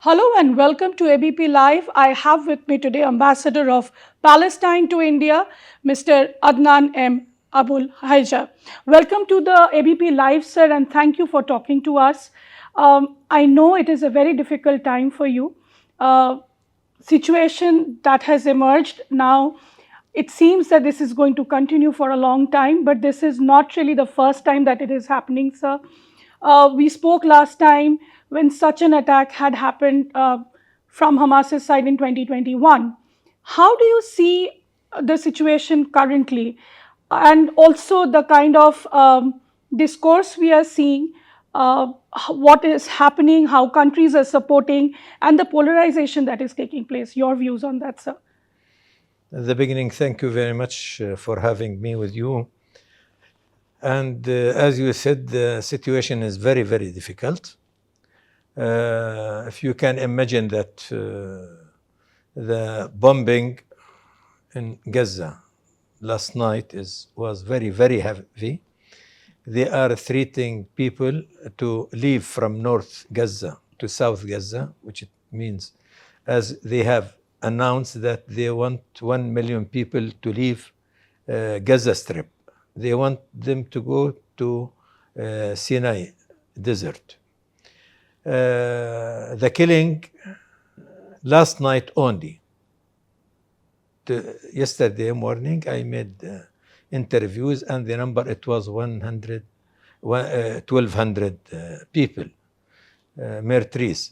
Hello and welcome to ABP Live. I have with me today Ambassador of Palestine to India, Mr. Adnan M. Abualhayjaa. Welcome to the ABP Live, sir, and thank you for talking to us. I know it is a very difficult time for you. Situation that has emerged now, it seems that this is going to continue for a long time, but this is not really the first time that it is happening, sir. We spoke last time when such an attack had happened from Hamas's side in 2021. How do you see the situation currently? And also the kind of discourse we are seeing, what is happening, how countries are supporting, and the polarization that is taking place. Your views on that, sir? At the beginning, thank you very much for having me with you. And as you said, the situation is very, very difficult. If you can imagine that the bombing in Gaza last night was very, very heavy. They are threatening people to leave from North Gaza to South Gaza, which it means as they have announced that they want 1 million people to leave Gaza Strip. They want them to go to Sinai Desert. The killing last night only. Yesterday morning, I made interviews, and the number, it was 1,200 people, meurtries.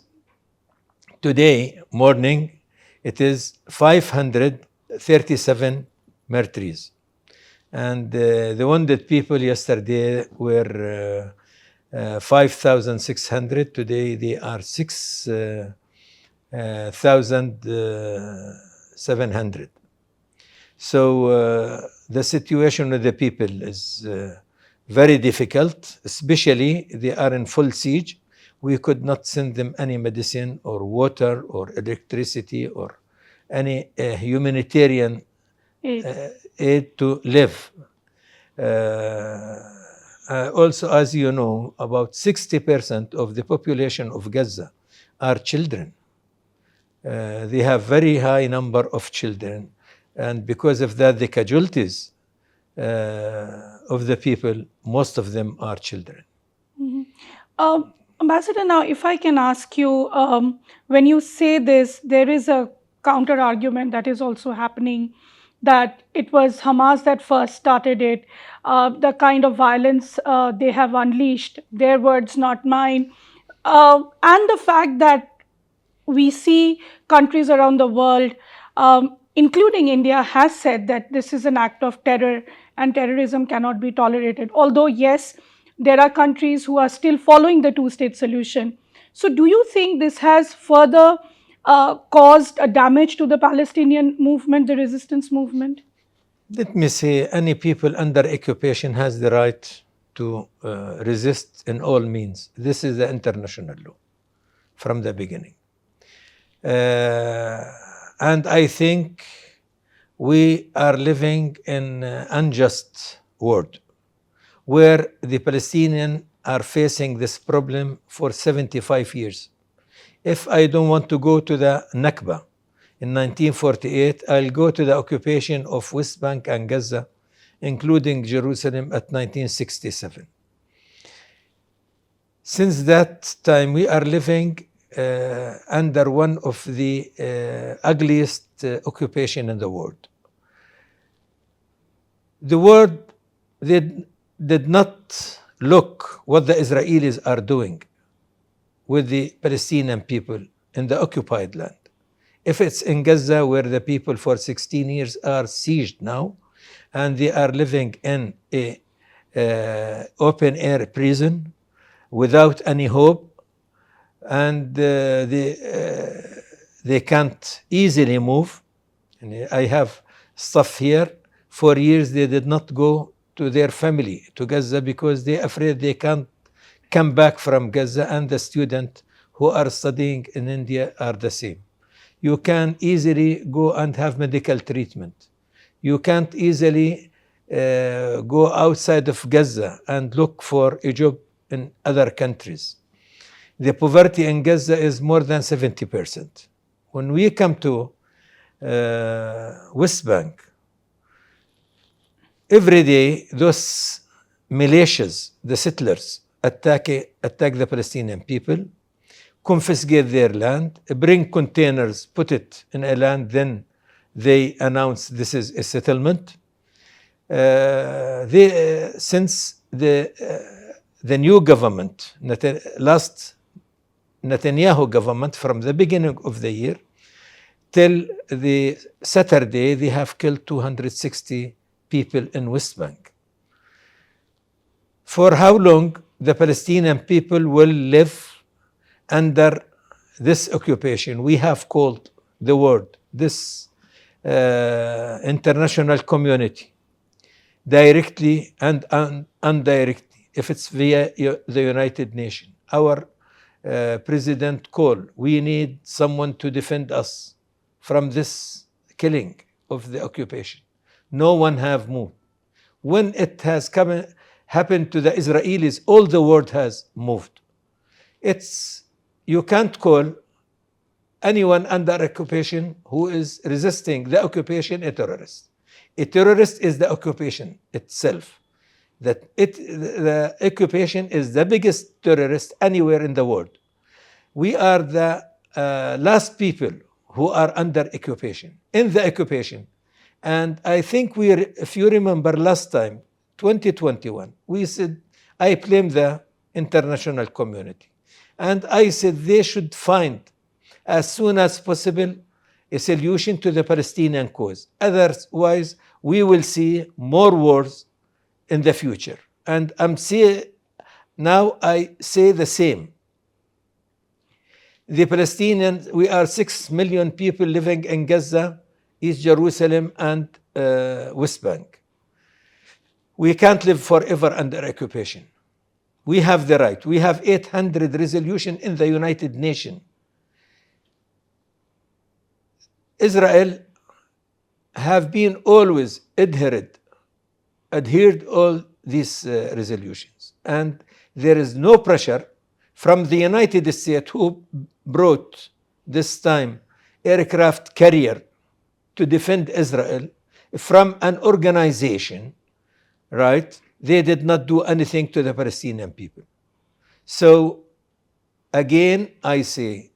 Today morning, it is 537 meurtries. And the wounded people yesterday were 5,600. Today they are 6,700. So the situation of the people is very difficult, especially they are in full siege. We could not send them any medicine or water or electricity or any humanitarian aid to live. Also, as you know, about 60% of the population of Gaza are children. They have very high number of children, and because of that, the casualties of the people, most of them are children. Ambassador, now if I can ask you, when you say this, there is a counter argument that is also happening, that it was Hamas that first started it, the kind of violence they have unleashed, their words, not mine, and the fact that we see countries around the world, including India, has said that this is an act of terror and terrorism cannot be tolerated. Although, yes, there are countries who are still following the two-state solution. So do you think this has further caused a damage to the Palestinian movement, the resistance movement? Let me say, any people under occupation has the right to resist in all means. This is the international law from the beginning. And I think we are living in an unjust world where the Palestinians are facing this problem for 75 years. If I don't want to go to the Nakba in 1948, I'll go to the occupation of West Bank and Gaza, including Jerusalem, at 1967. Since that time, we are living under one of the ugliest occupation in the world. The world did not look what the Israelis are doing with the Palestinian people in the occupied land. If it's in Gaza, where the people for 16 years are sieged now, and they are living in a open air prison without any hope, and they can't easily move. And I have stuff here. For years they did not go to their family to Gaza because they're afraid they can't come back from Gaza, and the students who are studying in India are the same. You can easily go and have medical treatment. You can't easily go outside of Gaza and look for a job in other countries. The poverty in Gaza is more than 70%. When we come to West Bank, every day those militias, the settlers, attack the Palestinian people, confiscate their land, bring containers, put it in a land, then they announce this is a settlement. Since the new government, last Netanyahu government, from the beginning of the year till the Saturday, they have killed 260 people in West Bank. For how long the Palestinian people will live under this occupation? We have called the world, this international community, directly and indirectly, if it's via the United Nations. Our president called, we need someone to defend us from this killing of the occupation. No one have moved. When it has happened to the Israelis, all the world has moved. You can't call anyone under occupation who is resisting the occupation a terrorist. A terrorist is the occupation itself. The occupation is the biggest terrorist anywhere in the world. We are the last people who are under occupation, in the occupation. And I think if you remember last time, 2021, we said, I blame the international community. And I said they should find, as soon as possible, a solution to the Palestinian cause. Otherwise, we will see more wars in the future. And now I say the same. The Palestinians, we are 6 million people living in Gaza, East Jerusalem, and West Bank. We can't live forever under occupation. We have the right. We have 800 resolutions in the United Nations. Israel have been always adhered all these resolutions. And there is no pressure from the United States, who brought this time aircraft carrier to defend Israel, from an organization, right? They did not do anything to the Palestinian people. So again, I say,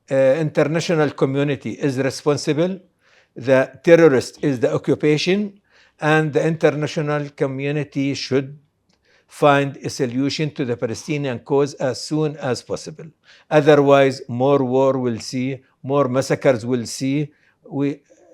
international community is responsible. The terrorist is the occupation, and the international community should find a solution to the Palestinian cause as soon as possible. Otherwise, more war will see, more massacres will see.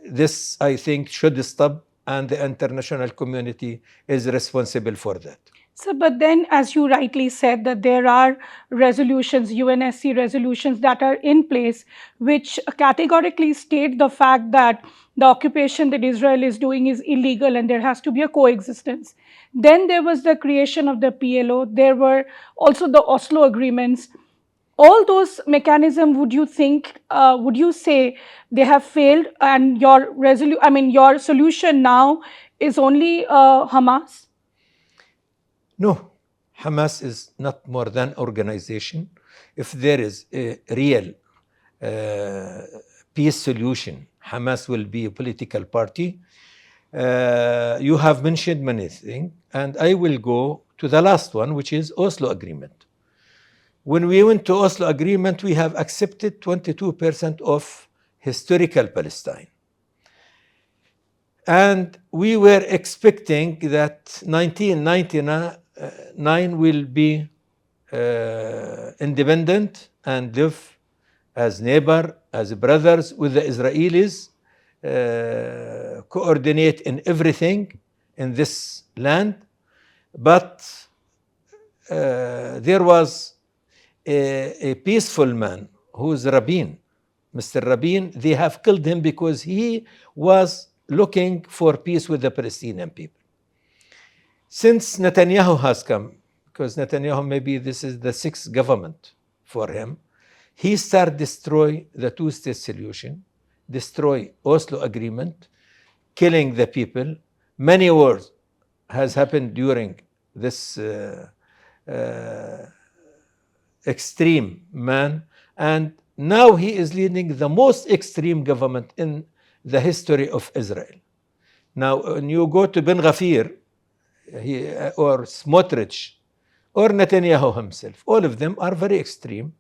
This, I think, should stop, and the international community is responsible for that. So, but then, as you rightly said, that there are resolutions, UNSC resolutions that are in place, which categorically state the fact that the occupation that Israel is doing is illegal and there has to be a coexistence. Then there was the creation of the PLO. There were also the Oslo agreements. All those mechanisms, would you say they have failed, and your solution now is only Hamas? No, Hamas is not more than organization. If there is a real peace solution, Hamas will be a political party. You have mentioned many things, and I will go to the last one, which is Oslo Agreement. When we went to Oslo Agreement, we have accepted 22% of historical Palestine. And we were expecting that 1999 will be independent and live as neighbor, as brothers with the Israelis, coordinate in everything in this land. But there was a peaceful man who is Rabin, Mr. Rabin. They have killed him because he was looking for peace with the Palestinian people. Since Netanyahu has come, because Netanyahu, maybe this is the sixth government for him, he started destroy the two-state solution, destroy Oslo Agreement, killing the people. Many wars has happened during this extreme man, and now he is leading the most extreme government in the history of Israel. Now, when you go to Ben Ghafir, or Smotrich, or Netanyahu himself, all of them are very extreme.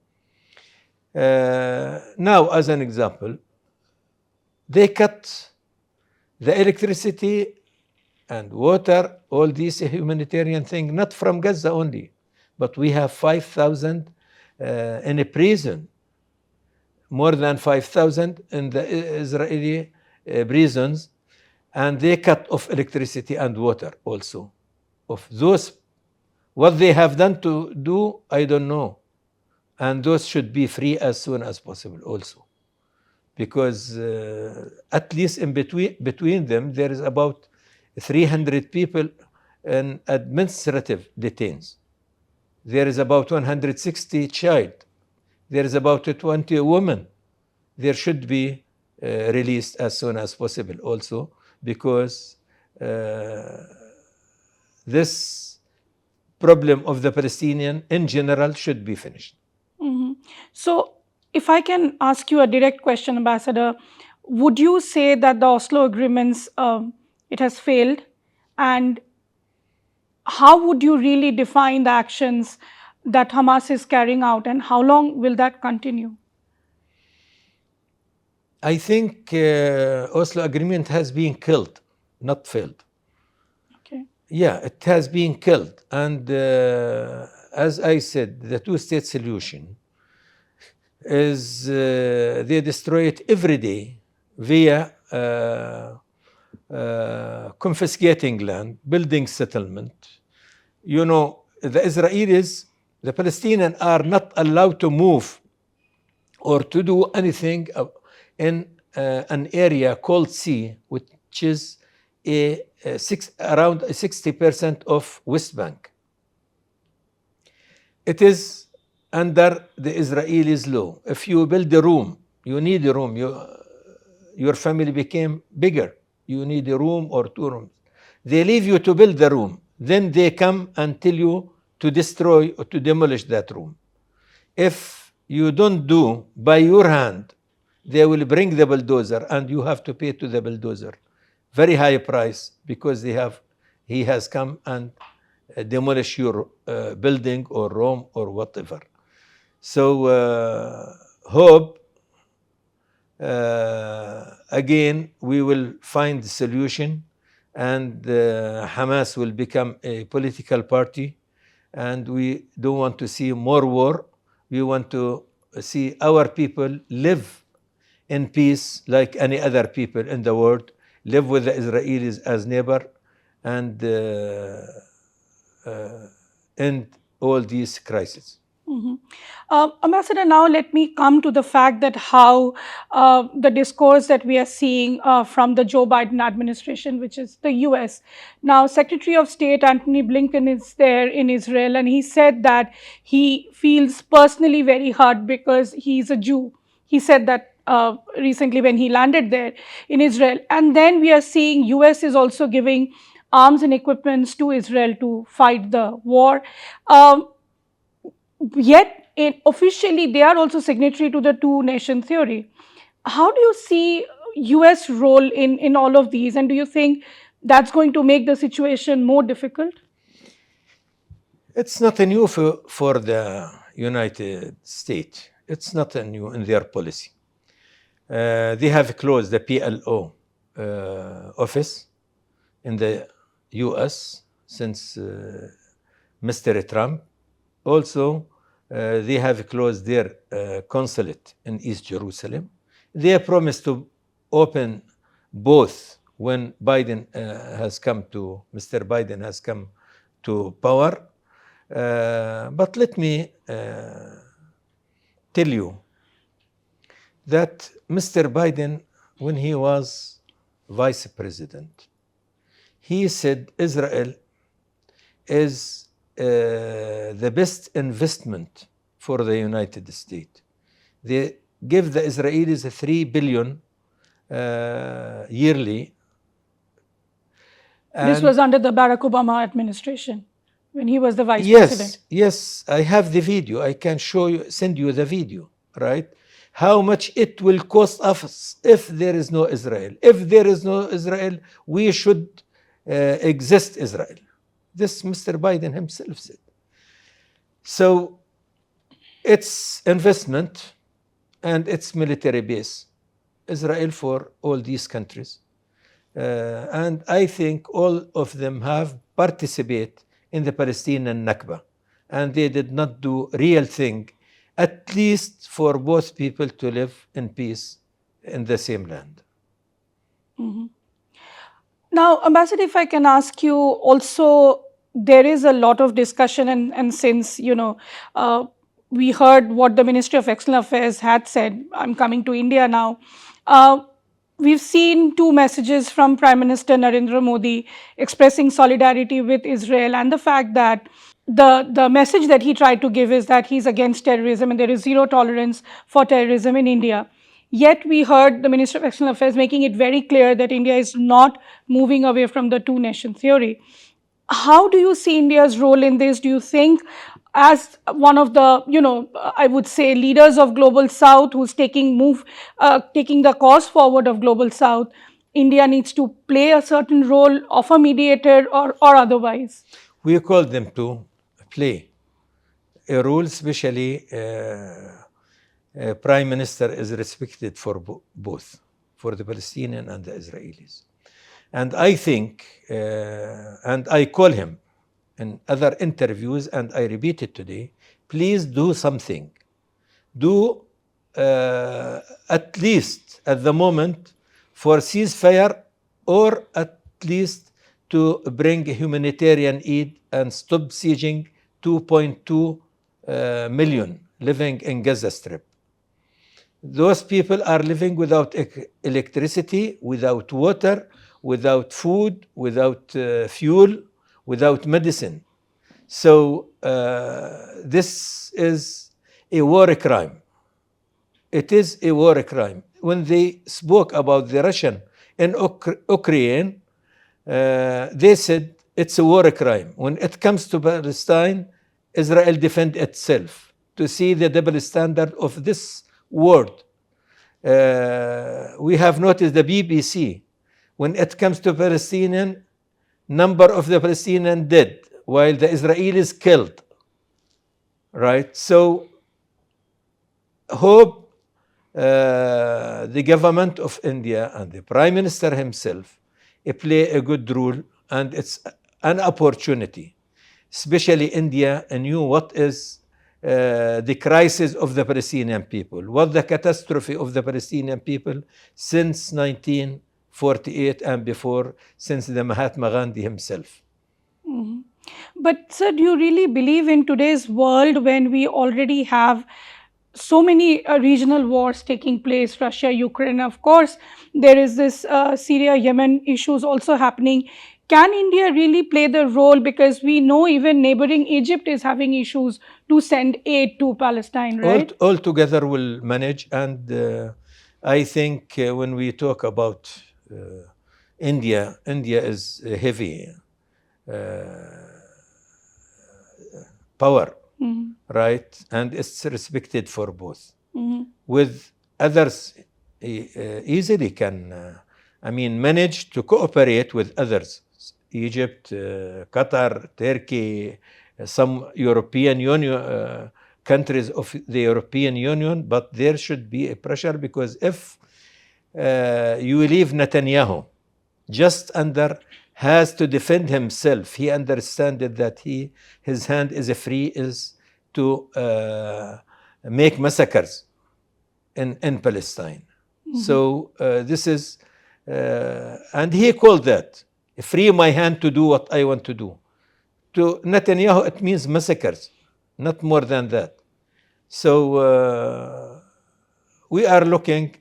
Now, as an example, they cut the electricity and water, all these humanitarian things, not from Gaza only, but we have 5,000 in a prison, more than 5,000 in the Israeli prisons, and they cut off electricity and water also. Of those, what they have done to do, I don't know. And those should be free as soon as possible also. Because at least in between them, there is about 300 people in administrative detains. There is about 160 child. There is about 20 women. There should be released as soon as possible also, because this problem of the Palestinian in general should be finished. So, if I can ask you a direct question, Ambassador, would you say that the Oslo agreements, it has failed? And how would you really define the actions that Hamas is carrying out, and how long will that continue? I think Oslo agreement has been killed, not failed. Okay. Yeah, it has been killed. And as I said, the two-state solution is they destroy it every day via confiscating land, building settlement. You know, the Israelis, the Palestinians are not allowed to move or to do anything in an area called C, which is around 60% of West Bank. It is under the Israelis' law. If you build a room, you need a room. Your family became bigger. You need a room or 2 rooms. They leave you to build the room. Then they come and tell you to destroy or to demolish that room. If you don't do by your hand, they will bring the bulldozer, and you have to pay to the bulldozer very high price, because he has come and demolish your building or room or whatever. So hope again we will find the solution, and Hamas will become a political party, and we don't want to see more war. We want to see our people live in peace like any other people in the world, live with the Israelis as neighbor, and end all these crises. Ambassador, now let me come to the fact that how the discourse that we are seeing from the Joe Biden administration, which is the US. Now, Secretary of State Antony Blinken is there in Israel, and he said that he feels personally very hurt because he's a Jew. He said that recently when he landed there in Israel. And then we are seeing US is also giving arms and equipments to Israel to fight the war. Yet, officially, they are also signatory to the two-nation theory. How do you see US role in all of these, and do you think that's going to make the situation more difficult? It's not a new for the United States. It's not a new in their policy. They have closed the PLO office in the US since Mr. Trump. Also, they have closed their consulate in East Jerusalem. They promised to open both when Mr. Biden has come to power. But let me tell you that Mr. Biden, when he was vice president, he said Israel is the best investment for the United States. They give the Israelis $3 billion yearly. This was under the Barack Obama administration. when he was the vice Yes, president. yes, I have the video. I can show you, send you the video, right? How much it will cost us if there is no Israel. If there is no Israel, we should exist Israel. This Mr. Biden himself said. So it's investment and it's military base, Israel for all these countries. And I think all of them have participated in the Palestinian Nakba. And they did not do real thing, at least for both people to live in peace in the same land. Now, Ambassador, if I can ask you also, there is a lot of discussion, and since, we heard what the Ministry of External Affairs had said, I'm coming to India now. Uh, we've seen two messages from Prime Minister Narendra Modi expressing solidarity with Israel, and the fact that the message that he tried to give is that he's against terrorism and there is zero tolerance for terrorism in India. Yet we heard the Minister of External Affairs making it very clear that India is not moving away from the two nation theory. How do you see India's role in this? Do you think, as one of the, I would say, leaders of Global South, who's taking the cause forward of Global South, India needs to play a certain role of a mediator or otherwise? We call them to play a role, especially Prime Minister is respected for both, for the Palestinian and the Israelis. And I think, and I call him in other interviews, and I repeat it today, please do something. Do at least at the moment for ceasefire, or at least to bring humanitarian aid and stop sieging 2.2 million living in Gaza Strip. Those people are living without electricity, without water, without food, without fuel, without medicine. So this is a war crime. It is a war crime. When they spoke about the Russian in Ukraine, they said it's a war crime. When it comes to Palestine, Israel defends itself. To see the double standard of this world. We have noticed the BBC, when it comes to Palestinian, number of the Palestinians dead, while the Israelis killed. Right? So, hope the government of India and the Prime Minister himself play a good role, and it's an opportunity. Especially India knew what is the crisis of the Palestinian people, what the catastrophe of the Palestinian people since 1948 and before, since the Mahatma Gandhi himself. But sir, do you really believe in today's world, when we already have so many regional wars taking place, Russia, Ukraine, of course, there is this Syria, Yemen issues also happening. Can India really play the role? Because we know even neighboring Egypt is having issues to send aid to Palestine, right? All together will manage. And I think when we talk about India is heavy power, right? And it's respected for both. With others, easily can, manage to cooperate with others. Egypt, Qatar, Turkey, some European Union countries of the European Union, but there should be a pressure, because if you leave Netanyahu just under, has to defend himself, he understands that his hand is free, is to make massacres in Palestine. So this is, and he called that, free my hand to do what I want to do. To Netanyahu, it means massacres, not more than that. So we are looking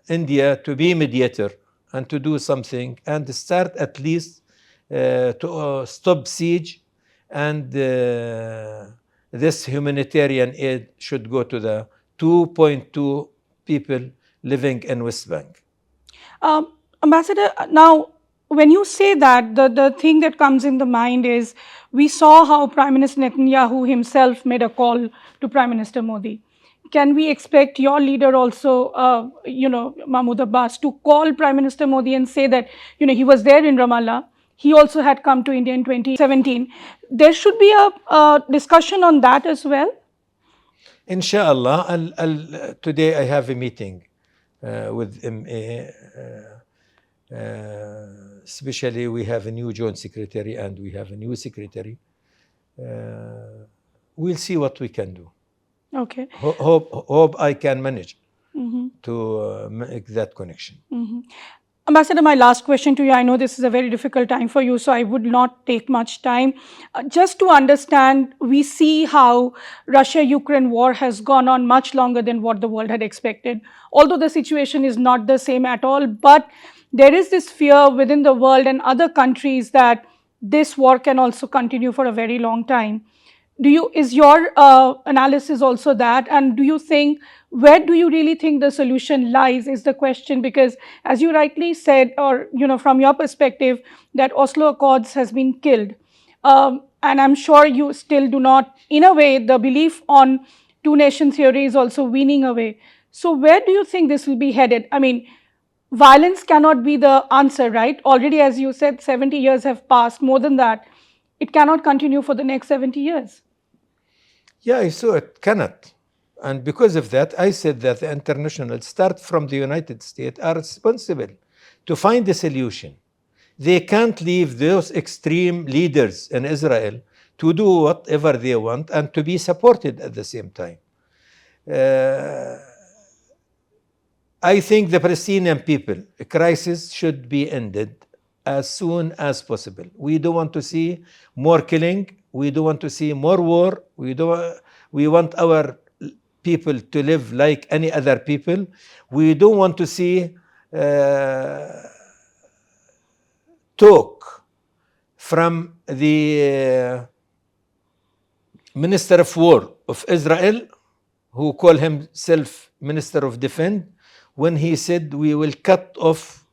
India to be mediator and to do something, and start at least to stop siege, and this humanitarian aid should go to the 2.2 people living in West Bank. Ambassador, now when you say that, the thing that comes in the mind is we saw how Prime Minister Netanyahu himself made a call to Prime Minister Modi. Can we expect your leader also, Mahmoud Abbas, to call Prime Minister Modi and say that, he was there in Ramallah, he also had come to India in 2017. There should be a discussion on that as well. Inshallah, today I have a meeting with MA. Especially we have a new joint secretary and we have a new secretary. We'll see what we can do. Okay. Hope I can manage to make that connection. Ambassador, my last question to you. I know this is a very difficult time for you, so I would not take much time. Just to understand, we see how Russia-Ukraine war has gone on much longer than what the world had expected. Although the situation is not the same at all, but there is this fear within the world and other countries that this war can also continue for a very long time. Is your analysis also that, and do you think, where do you really think the solution lies is the question? Because as you rightly said, or from your perspective, that Oslo Accords has been killed, and I'm sure you still do not, in a way, the belief on two nation theory is also weaning away. So where do you think this will be headed? I mean, violence cannot be the answer, right? Already, as you said, 70 years have passed, more than that. It cannot continue for the next 70 years. Yeah, so it cannot. And because of that, I said that the international, start from the United States, are responsible to find a solution. They can't leave those extreme leaders in Israel to do whatever they want and to be supported at the same time. I think the Palestinian people crisis should be ended as soon as possible. We don't want to see more killing. We don't want to see more war. We want our people to live like any other people. We don't want to see talk from the Minister of War of Israel, who called himself Minister of Defense, when he said we will cut off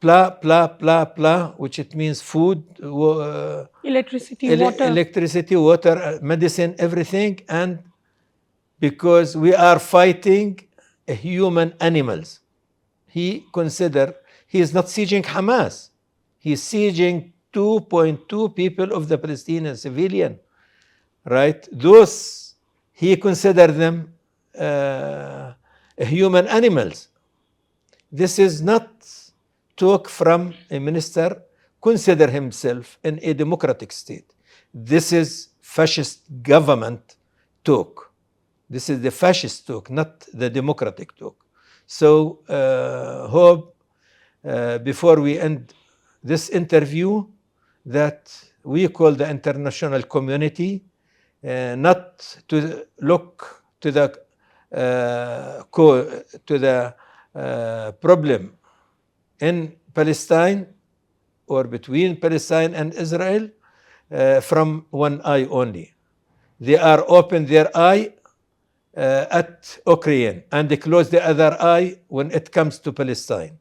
blah, blah, blah, blah, which it means food, electricity, water, medicine, everything, and because we are fighting human animals. He is not sieging Hamas. He's sieging 2.2 people of the Palestinian civilian, right? Those, he considered them human animals. This is not talk from a minister consider himself in a democratic state. This is fascist government talk. This is the fascist talk, not the democratic talk. So hope before we end this interview that we call the international community not to look to the problem in Palestine or between Palestine and Israel from one eye only. They are open their eye at Ukraine and they close the other eye when it comes to Palestine,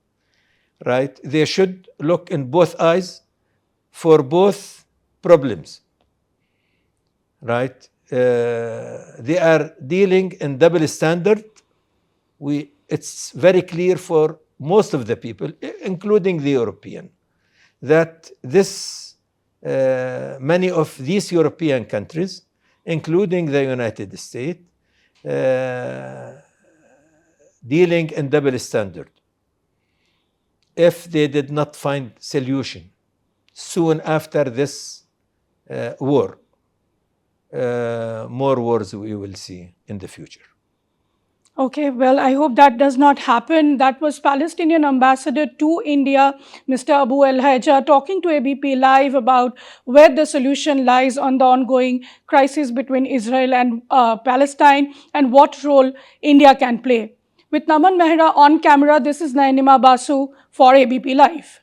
right? They should look in both eyes for both problems, right? They are dealing in double standard. It's very clear for most of the people, including the European, that many of these European countries, including the United States, dealing in double standard. If they did not find solution soon after this war, more wars we will see in the future. Okay, well, I hope that does not happen. That was Palestinian ambassador to India, Mr. Abualhayjaa, talking to ABP Live about where the solution lies on the ongoing crisis between Israel and Palestine and what role India can play. With Naman Mehra on camera, this is Nayanima Basu for ABP Live.